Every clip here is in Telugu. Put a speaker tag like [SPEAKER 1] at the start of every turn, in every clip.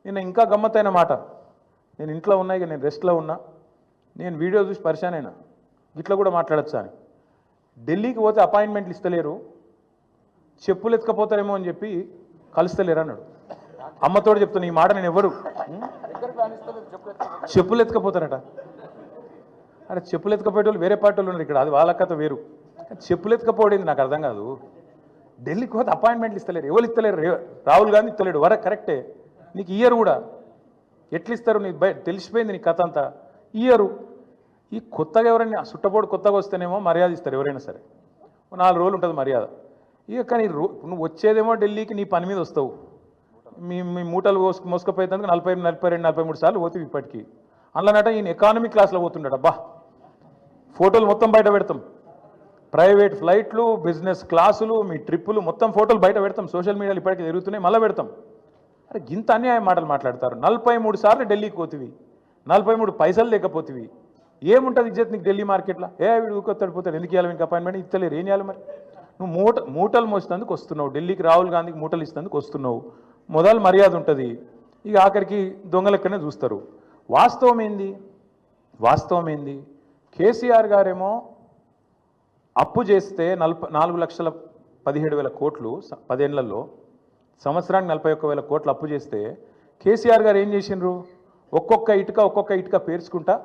[SPEAKER 1] నిన్న ఇంకా గమ్మత్తైన మాట, నేను ఇంట్లో ఉన్నా, ఇక నేను రెస్ట్లో ఉన్నా, నేను వీడియో చూసి పరిశాన్ అయినా, ఇట్లా కూడా మాట్లాడచ్చా అని. ఢిల్లీకి పోతే అపాయింట్మెంట్లు ఇస్తలేరు, చెప్పులు ఎత్తుకపోతారేమో అని చెప్పి కలుస్తలేరు అన్నాడు. అమ్మతోడు చెప్తున్నా ఈ మాట, నేను ఎవరు చెప్పులు ఎత్తుకపోతారట. అరే చెప్పులు ఎత్తుకపోయేటోళ్ళు వేరే పార్టీ వాళ్ళు ఉన్నారు ఇక్కడ, అది వాళ్ళ కథ వేరు. చెప్పులు ఎత్తుకపోవడం నాకు అర్థం కాదు. ఢిల్లీకి పోతే అపాయింట్మెంట్లు ఇస్తలేరు, ఎవరు ఇస్తలేరు? రాహుల్ గాంధీ ఇస్తలేడు, వర కరెక్టే, నీకు ఇయ్యరు కూడా. ఎట్లు ఇస్తారు? నీకు తెలిసిపోయింది నీ కథ అంతా, ఇయ్యరు. ఈ కొత్తగా ఎవరైనా సుట్టపోటు కొత్తగా వస్తేనేమో మర్యాద ఇస్తారు ఎవరైనా సరే, 4 రోజులు ఉంటుంది మర్యాద. ఇక కానీ నువ్వు వచ్చేదేమో ఢిల్లీకి నీ పని మీద వస్తావు, మీ మూటలు మోసుకపోయేందుకు 40, 42, 43 సార్లు పోతుంది ఇప్పటికీ. అందులోనట ఈయన ఎకానమీ క్లాస్లో పోతుండట. బా ఫోటోలు మొత్తం బయట పెడతాం, ప్రైవేట్ ఫ్లైట్లు, బిజినెస్ క్లాసులు, మీ ట్రిప్పులు మొత్తం ఫోటోలు బయట పెడతాం, సోషల్ మీడియాలో ఇప్పటికీ తిరుగుతున్నాయి, మళ్ళీ పెడతాం. అరే ఇంత అన్యాయం మాటలు మాట్లాడతారు. 43 సార్లు ఢిల్లీకి పోతివి, 43 పైసలు లేకపోతివి, ఏముంటుంది ఇజ్జత్ నీకు ఢిల్లీ మార్కెట్లో? వీడు ఊకొత్తాడు పోతాడు, ఎందుకు ఇవ్వాలి మీకు అపాయింట్మెంట్? ఇస్తలేరు, ఏం చేయాలి మరి? నువ్వు మూటలు మోసేందుకు వస్తున్నావు ఢిల్లీకి, రాహుల్ గాంధీకి మూటలు ఇస్తేందుకు వస్తున్నావు, మొదలు మర్యాద ఉంటుంది, ఇక ఆఖరికి దొంగలెక్కనే చూస్తారు. వాస్తవం ఏంది? కేసీఆర్ గారేమో అప్పు చేస్తే 4,17,000 కోట్లు 10 ఏళ్లలో, సంవత్సరానికి 41,000 కోట్లు అప్పు చేస్తే కేసీఆర్ గారు ఏం చేసిండ్రు? ఒక్కొక్క ఇటుక పేర్చుకుంటా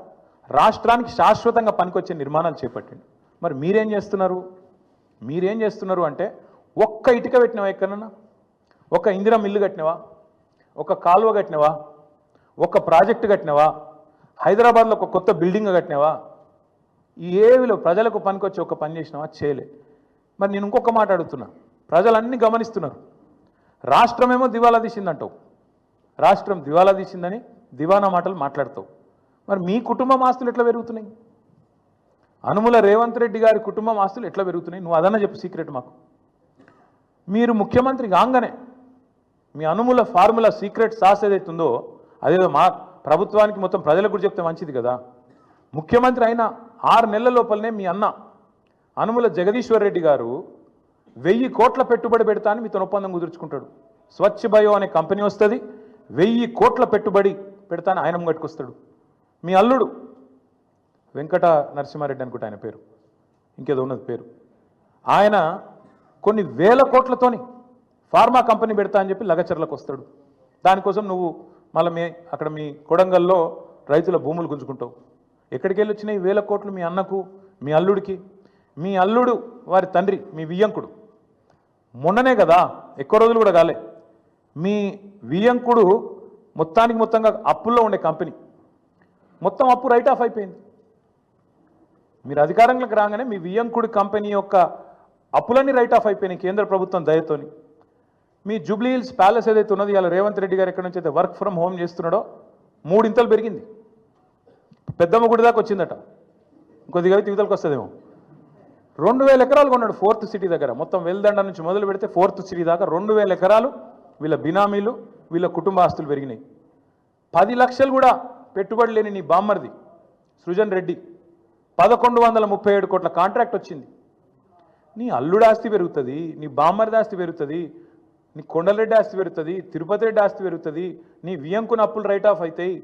[SPEAKER 1] రాష్ట్రానికి శాశ్వతంగా పనికొచ్చే నిర్మాణాలు చేపట్టిండు. మరి మీరేం చేస్తున్నారు అంటే, ఒక్క ఇటుక పెట్టినవా ఎక్కడన్నా? ఒక ఇందిరా మిల్లు కట్టినవా? ఒక కాలువ కట్టినవా? ఒక ప్రాజెక్టు కట్టినవా? హైదరాబాద్లో ఒక కొత్త బిల్డింగ్ కట్టినవా? ఏవిలో ప్రజలకు పనికొచ్చి ఒక పని చేసినావా? చేయలే. మరి నేను ఇంకొక మాట అడుగుతున్నా, ప్రజలన్నీ గమనిస్తున్నారు. రాష్ట్రమేమో దివాలా తీసిందంటావు, రాష్ట్రం దివాలా తీసిందని దివానా మాటలు మాట్లాడతావు. మరి మీ కుటుంబం ఆస్తులు ఎట్లా పెరుగుతున్నాయి? అనుముల రేవంత్ రెడ్డి గారి కుటుంబం ఆస్తులు ఎట్లా పెరుగుతున్నాయి? నువ్వు అదన్నా చెప్పు సీక్రెట్ మాకు. మీరు ముఖ్యమంత్రి కాగానే మీ అనుముల ఫార్ములా సీక్రెట్ సాస్ ఏదైతుందో అదేదో మా ప్రభుత్వానికి మొత్తం ప్రజలకు కూడా చెప్తే మంచిది కదా. ముఖ్యమంత్రి అయిన 6 నెలల లోపలనే మీ అన్న అనుముల జగదీశ్వర్ రెడ్డి గారు 1000 కోట్ల పెట్టుబడి పెడతా అని మీతో ఒప్పందం కుదుర్చుకుంటాడు. స్వచ్ఛ బయో అనే కంపెనీ వస్తుంది, 1000 కోట్ల పెట్టుబడి పెడతా అని ఆయన గట్టుకొస్తాడు. మీ అల్లుడు వెంకట నరసింహారెడ్డి అనుకుంటా ఆయన పేరు, ఇంకేదో ఉన్నది పేరు, ఆయన కొన్ని వేల కోట్లతోని ఫార్మా కంపెనీ పెడతా అని చెప్పి లగచర్లకు వస్తాడు. దానికోసం నువ్వు మళ్ళీ అక్కడ మీ కొడంగల్లో రైతుల భూములు గుంజుకుంటావు. ఎక్కడికి వెళ్ళి వచ్చినాయి 1000 కోట్లు? మీ అన్నకు, మీ అల్లుడికి. మీ అల్లుడు వారి తండ్రి మీ వియ్యంకుడు మొన్ననే కదా, ఎక్కువ రోజులు కూడా కాలే, మీ వియ్యంకుడు మొత్తంగా అప్పుల్లో ఉండే కంపెనీ మొత్తం అప్పు రైట్ ఆఫ్ అయిపోయింది. మీరు అధికారంలోకి రాగానే మీ వియ్యంకుడి కంపెనీ యొక్క అప్పులన్నీ రైట్ ఆఫ్ అయిపోయినాయి కేంద్ర ప్రభుత్వం దయతోని. మీ జూబ్లీ హిల్స్ ప్యాలెస్ ఏదైతే ఉన్నది, ఇలా రేవంత్ రెడ్డి గారు ఎక్కడి నుంచి అయితే వర్క్ ఫ్రమ్ హోమ్ చేస్తున్నాడో 3 ఇంతలు పెరిగింది, పెద్దమ్మ గుడి దాకా వచ్చిందట, కొద్దిగా ఇవతలకు వస్తుందేమో. 2000 ఎకరాలు కొన్నాడు 4th సిటీ దగ్గర, మొత్తం వెల్దండ నుంచి మొదలు పెడితే 4th సిటీ దాకా 2000 ఎకరాలు వీళ్ళ బినామీలు, వీళ్ళ కుటుంబ ఆస్తులు పెరిగినాయి. 10 లక్షలు కూడా పెట్టుబడి లేని నీ బామ్మర్ది సృజన్ రెడ్డి 1137 కోట్ల కాంట్రాక్ట్ వచ్చింది. నీ అల్లుడు ఆస్తి పెరుగుతుంది, నీ బామ్మర్ది ఆస్తి పెరుగుతుంది, నీ కొండలరెడ్డి ఆస్తి పెరుగుతుంది, తిరుపతి రెడ్డి ఆస్తి పెరుగుతుంది, నీ వియంకున అప్పులు రైట్ ఆఫ్ అవుతాయి,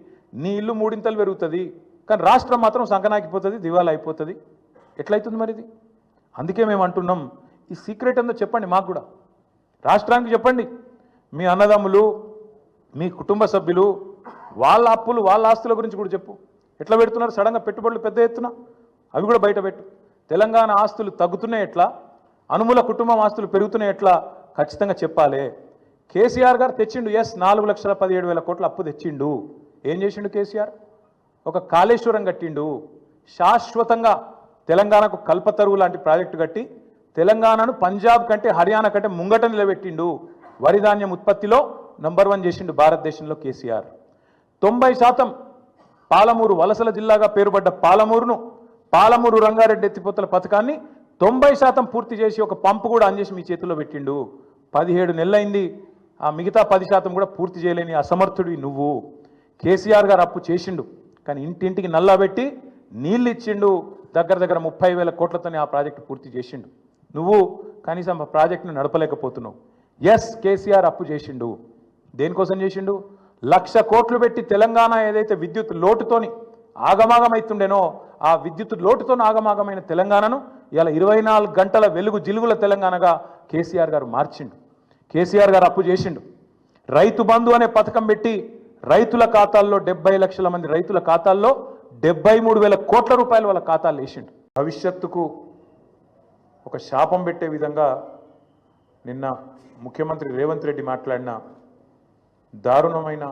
[SPEAKER 1] నీ ఇల్లు 3 ఇంతలు పెరుగుతుంది, కానీ రాష్ట్రం మాత్రం సంకనాకిపోతుంది, దివాలా అయిపోతుంది. ఎట్లయితుంది మరి ఇది? అందుకే మేము అంటున్నాం, ఈ సీక్రెట్ ఏందో చెప్పండి మాకు కూడా, రాష్ట్రానికి చెప్పండి. మీ అన్నదమ్ములు, మీ కుటుంబ సభ్యులు, వాళ్ళ అప్పులు, వాళ్ళ ఆస్తుల గురించి కూడా చెప్పు. ఎట్లా పెడుతున్నారు సడన్గా పెట్టుబడులు పెద్ద ఎత్తున? అవి కూడా బయట పెట్టు. తెలంగాణ ఆస్తులు తగ్గుతున్నాయి ఎట్లా, అనుముల కుటుంబం ఆస్తులు పెరుగుతున్నాయి ఎట్లా, ఖచ్చితంగా చెప్పాలి. కేసీఆర్ గారు తెచ్చిండు, 4,17,000 కోట్ల అప్పు తెచ్చిండు. ఏం చేసిండు కేసీఆర్? ఒక కాళేశ్వరం కట్టిండు, శాశ్వతంగా తెలంగాణకు కల్పతరువు లాంటి ప్రాజెక్టు కట్టి తెలంగాణను పంజాబ్ కంటే హర్యానా కంటే ముంగట నిలబెట్టిండు. వరి ధాన్యం ఉత్పత్తిలో నంబర్ 1 చేసిండు భారతదేశంలో కేసీఆర్. 90% పాలమూరు వలసల జిల్లాగా పేరుపడ్డ పాలమూరు రంగారెడ్డి ఎత్తిపోతల పథకాన్ని 90% పూర్తి చేసి ఒక పంపు కూడా ఆన్ చేసి మీ చేతుల్లో పెట్టిండు. 17 నెలలైంది, ఆ మిగతా 10% కూడా పూర్తి చేయలేని అసమర్థుడివి నువ్వు. కేసీఆర్ గారు అప్పు చేసిండు, కానీ ఇంటింటికి నల్లా పెట్టి నీళ్ళు ఇచ్చిండు. దగ్గర 30,000 కోట్లతోనే ఆ ప్రాజెక్టు పూర్తి చేసిండు. నువ్వు కనీసం ఆ ప్రాజెక్టును నడపలేకపోతున్నావు. ఎస్, కేసీఆర్ అప్పు చేసిండు. దేనికోసం చేసిండు? 1,00,000 కోట్లు పెట్టి తెలంగాణ ఏదైతే విద్యుత్ లోటుతోని ఆగమాగమైతుండేనో ఆ విద్యుత్ లోటుతో ఆగమాగమైన తెలంగాణను ఇలా 24 గంటల వెలుగు జిలుగుల తెలంగాణగా కేసీఆర్ గారు మార్చిండు. కేసీఆర్ గారు అప్పు చేసిండు. రైతు బంధు అనే పథకం పెట్టి రైతుల ఖాతాల్లో 70 లక్షల మంది రైతుల ఖాతాల్లో 73,000 కోట్ల రూపాయలు వాళ్ళ ఖాతాలు వేసిండు. భవిష్యత్తుకు ఒక శాపం పెట్టే విధంగా నిన్న ముఖ్యమంత్రి రేవంత్ రెడ్డి మాట్లాడిన దారుణమైన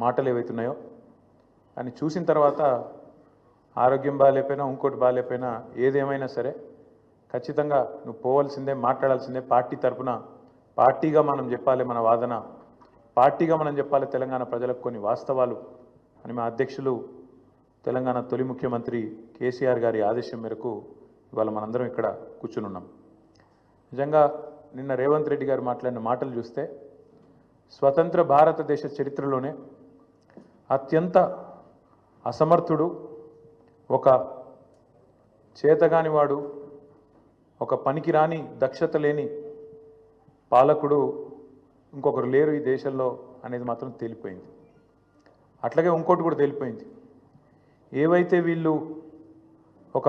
[SPEAKER 1] మాటలు ఏవైతున్నాయో అని చూసిన తర్వాత ఆరోగ్యం బాగాలేకపోయినా ఇంకోటి బాగాలేకపోయినా ఏదేమైనా సరే ఖచ్చితంగా నువ్వు పోవాల్సిందే, మాట్లాడాల్సిందే. పార్టీ తరఫున పార్టీగా మనం చెప్పాలి, మన వాదన పార్టీగా మనం చెప్పాలి తెలంగాణ ప్రజలకు కొన్ని వాస్తవాలు అని మా అధ్యక్షులు తెలంగాణ తొలి ముఖ్యమంత్రి కేసీఆర్ గారి ఆదేశం మేరకు ఇవాళ మనందరం ఇక్కడ కూర్చునున్నాం. నిజంగా నిన్న రేవంత్ రెడ్డి గారు మాట్లాడిన మాటలు చూస్తే స్వతంత్ర భారతదేశ చరిత్రలోనే అత్యంత అసమర్థుడు, ఒక చేతగానివాడు, ఒక పనికిరాని దక్షత లేని పాలకుడు ఇంకొకరు లేరు ఈ దేశంలో అనేది మాత్రం తేలిపోయింది. అట్లాగే ఇంకోటి కూడా తేలిపోయింది. ఏవైతే వీళ్ళు ఒక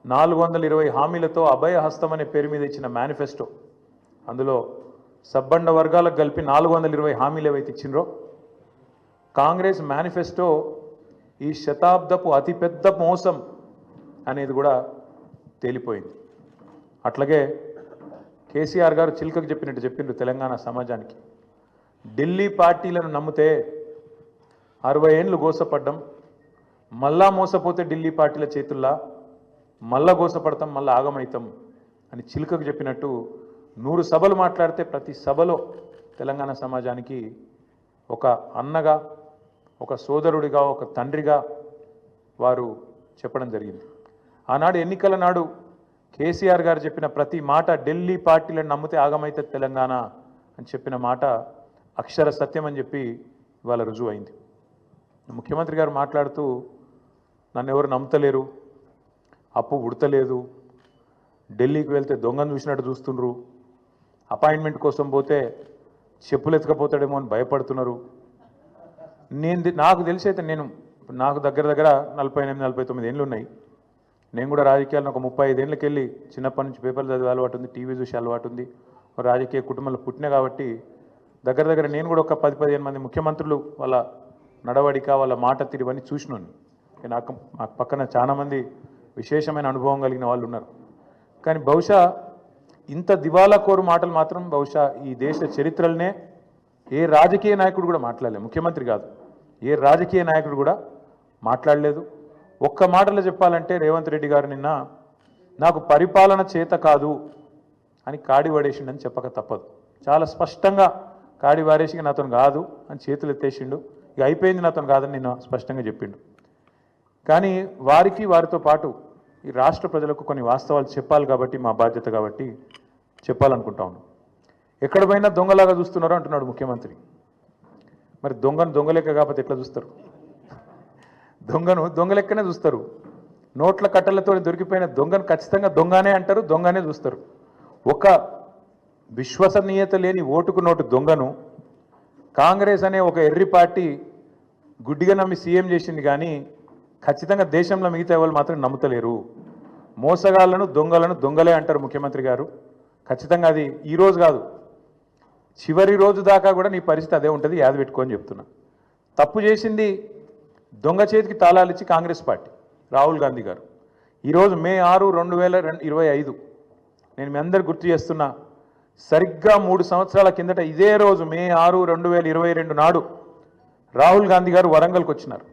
[SPEAKER 1] 420 హామీలతో అభయ హస్తం అనే పేరు మీద ఇచ్చిన మేనిఫెస్టో, అందులో సబ్బండ వర్గాలకు కలిపి 420 హామీలు ఏవైతే ఇచ్చినరో కాంగ్రెస్ మేనిఫెస్టో ఈ శతాబ్దపు అతిపెద్ద మోసం అనేది కూడా తేలిపోయింది. అట్లాగే కేసీఆర్ గారు చిలుకకు చెప్పినట్టు చెప్పిండ్రు తెలంగాణ సమాజానికి. ఢిల్లీ పార్టీలను నమ్మితే 60 ఏళ్ళు గోసపడ్డం, మళ్ళా మోసపోతే ఢిల్లీ పార్టీల చేతుల్లా మళ్ళా గోసపడతాం, మళ్ళా ఆగమవుతాం అని చిలుకకు చెప్పినట్టు 100 సభలు మాట్లాడితే ప్రతి సభలో తెలంగాణ సమాజానికి ఒక అన్నగా, ఒక సోదరుడిగా, ఒక తండ్రిగా వారు చెప్పడం జరిగింది. ఆనాడు ఎన్నికల నాడు కేసీఆర్ గారు చెప్పిన ప్రతి మాట ఢిల్లీ పార్టీలను నమ్మితే ఆగమైతే తెలంగాణ అని చెప్పిన మాట అక్షర సత్యం అని చెప్పి ఇవాళ రుజువు అయింది. ముఖ్యమంత్రి గారు మాట్లాడుతూ నన్ను ఎవరు నమ్ముతలేరు, అప్పు ఉడతలేదు, ఢిల్లీకి వెళ్తే దొంగను చూసినట్టు చూస్తుండ్రు, అపాయింట్మెంట్ కోసం పోతే చెప్పులు ఎత్తుకపోతాడేమో అని భయపడుతున్నారు. నాకు తెలిసి అయితే నాకు దగ్గర 48-49 ఏళ్ళు ఉన్నాయి. నేను కూడా రాజకీయాలను ఒక 35 ఏళ్ళకి వెళ్ళి చిన్నప్పటి నుంచి పేపర్లు చదివే అలవాటు ఉంది, టీవీ చూసే అలవాటు ఉంది, రాజకీయ కుటుంబంలో పుట్టినా కాబట్టి దగ్గర నేను కూడా ఒక 10-15 మంది ముఖ్యమంత్రులు వాళ్ళ నడవడిక, వాళ్ళ మాట తీరువన్నీ చూసినాను. నాకు పక్కన చాలామంది విశేషమైన అనుభవం కలిగిన వాళ్ళు ఉన్నారు. కానీ బహుశా ఇంత దివాలా కోరు మాటలు మాత్రం బహుశా ఈ దేశ చరిత్రలనే ఏ రాజకీయ నాయకుడు కూడా మాట్లాడలేదు. ముఖ్యమంత్రి కాదు, ఏ రాజకీయ నాయకుడు కూడా మాట్లాడలేదు. ఒక్క మాటలో చెప్పాలంటే రేవంత్ రెడ్డి గారు నిన్న నాకు పరిపాలన చేత కాదు అని కాడి పడేసిండని చెప్పక తప్పదు. చాలా స్పష్టంగా కాడి వారేసి నాతో కాదు అని చేతులు ఎత్తేసిండు. ఇక అయిపోయింది, నాతో కాదని నిన్న స్పష్టంగా చెప్పిండు. కానీ వారితో పాటు ఈ రాష్ట్ర ప్రజలకు కొన్ని వాస్తవాలు చెప్పాలి కాబట్టి మా బాధ్యత కాబట్టి చెప్పాలనుకుంటా ఉన్నాం. ఎక్కడ పోయినా దొంగలాగా చూస్తున్నారో అంటున్నాడు ముఖ్యమంత్రి. మరి దొంగలెక్క కాకపోతే ఎట్లా చూస్తారు? దొంగలెక్కనే చూస్తారు. నోట్ల కట్టలతో దొరికిపోయిన దొంగను ఖచ్చితంగా దొంగనే అంటారు, దొంగనే చూస్తారు. ఒక విశ్వసనీయత లేని ఓటుకు నోటు దొంగను కాంగ్రెస్ అనే ఒక ఎర్రి పార్టీ గుడ్డిగా నమ్మి సీఎం చేసింది. కానీ ఖచ్చితంగా దేశంలో మిగతా వాళ్ళు మాత్రం నమ్ముతలేరు. మోసగాళ్లను దొంగలే అంటారు ముఖ్యమంత్రి గారు. ఖచ్చితంగా అది ఈరోజు కాదు, చివరి రోజు దాకా కూడా నీ పరిస్థితి అదే ఉంటుంది, యాద పెట్టుకొని చెప్తున్నా. తప్పు చేసింది దొంగ చేతికి తాళాలు ఇచ్చి కాంగ్రెస్ పార్టీ, రాహుల్ గాంధీ గారు. ఈరోజు మే 6, 2025 నేను మీ అందరు గుర్తు చేస్తున్నా. సరిగ్గా 3 సంవత్సరాల కిందట ఇదే రోజు మే 6, 2022 నాడు రాహుల్ గాంధీ గారు వరంగల్కి వచ్చినారు.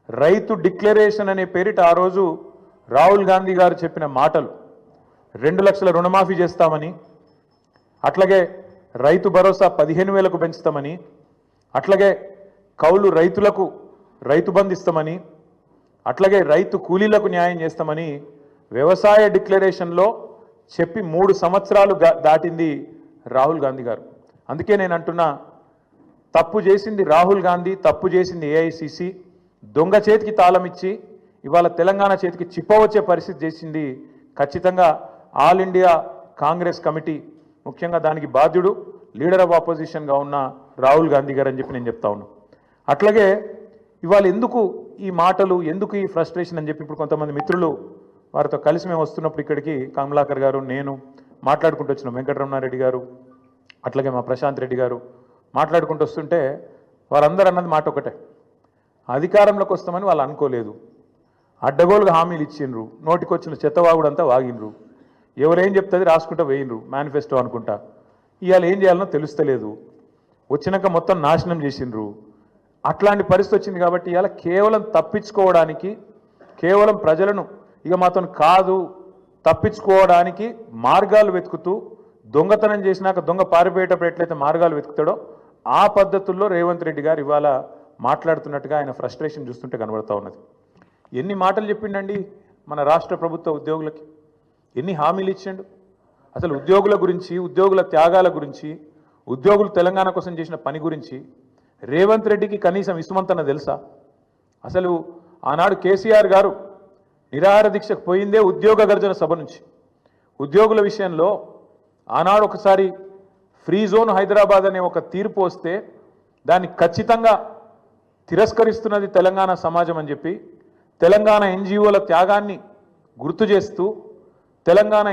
[SPEAKER 1] రైతు డిక్లరేషన్ అనే పేరిట ఆ రోజు రాహుల్ గాంధీ గారు చెప్పిన మాటలు 2 లక్షల రుణమాఫీ చేస్తామని, అట్లాగే రైతు భరోసా 15,000కు పెంచుతామని, అట్లాగే కౌలు రైతులకు రైతు బంధు ఇస్తామని, అట్లాగే రైతు కూలీలకు న్యాయం చేస్తామని వ్యవసాయ డిక్లరేషన్లో చెప్పి 3 సంవత్సరాలు దాటింది రాహుల్ గాంధీ గారు. అందుకే నేను అంటున్నా, తప్పు చేసింది రాహుల్ గాంధీ, తప్పు చేసింది ఏఐసిసి. దొంగ చేతికి తాళం ఇచ్చి ఇవాళ తెలంగాణ చేతికి చిప్పవచ్చే పరిస్థితి చేసింది ఖచ్చితంగా ఆల్ ఇండియా కాంగ్రెస్ కమిటీ. ముఖ్యంగా దానికి బాధ్యుడు లీడర్ ఆఫ్ ఆపోజిషన్గా ఉన్న రాహుల్ గాంధీ గారు అని చెప్పి నేను చెప్తా ఉన్నాను. అట్లాగే ఇవాళ ఎందుకు ఈ మాటలు, ఎందుకు ఈ ఫ్రస్ట్రేషన్ అని చెప్పి ఇప్పుడు కొంతమంది మిత్రులు వారితో కలిసి మేము వస్తున్నప్పుడు ఇక్కడికి కమలాకర్ గారు, నేను మాట్లాడుకుంటూ వచ్చినాం, వెంకటరమణారెడ్డి గారు, అట్లాగే మా ప్రశాంత్ రెడ్డి గారు మాట్లాడుకుంటూ వస్తుంటే వారందరూ అన్నది మాట ఒకటే, అధికారంలోకి వస్తామని వాళ్ళు అనుకోలేదు, అడ్డగోలుగా హామీలు ఇచ్చిండ్రు, నోటికొచ్చిన చెత్తవాగుడంతా వాగినరు, ఎవరేం చెప్తుంది రాసుకుంటూ వేయినరు మేనిఫెస్టో అనుకుంటా, ఇవాళ ఏం చేయాలనో తెలుస్తలేదు, వచ్చినాక మొత్తం నాశనం చేసిండ్రు. అట్లాంటి పరిస్థితి వచ్చింది కాబట్టి ఇవాళ కేవలం తప్పించుకోవడానికి, కేవలం ప్రజలను ఇక మాతో కాదు తప్పించుకోవడానికి మార్గాలు వెతుకుతూ, దొంగతనం చేసినాక దొంగ పారిపోయేటప్పుడు ఎట్లయితే మార్గాలు వెతుకుతాడో ఆ పద్ధతుల్లో రేవంత్ రెడ్డి గారు ఇవాళ మాట్లాడుతున్నట్టుగా ఆయన ఫ్రస్ట్రేషన్ చూస్తుంటే కనబడతా ఉన్నది. ఎన్ని మాటలు చెప్పిండండి మన రాష్ట్ర ప్రభుత్వ ఉద్యోగులకి, ఎన్ని హామీలు ఇచ్చిండు. అసలు ఉద్యోగుల గురించి, ఉద్యోగుల త్యాగాల గురించి, ఉద్యోగులు తెలంగాణ కోసం చేసిన పని గురించి రేవంత్ రెడ్డికి కనీసం ఇసుమంతన తెలుసా? అసలు ఆనాడు కేసీఆర్ గారు నిరాహార దీక్షకు పోయిందే ఉద్యోగ గర్జన సభ నుంచి. ఉద్యోగుల విషయంలో ఆనాడు ఒకసారి ఫ్రీ జోన్ హైదరాబాద్ అనే ఒక తీర్పు వస్తే దాన్ని ఖచ్చితంగా తిరస్కరిస్తున్నది తెలంగాణ సమాజం అని చెప్పి తెలంగాణ ఎన్జిఓల త్యాగాన్ని గుర్తు చేస్తూ తెలంగాణ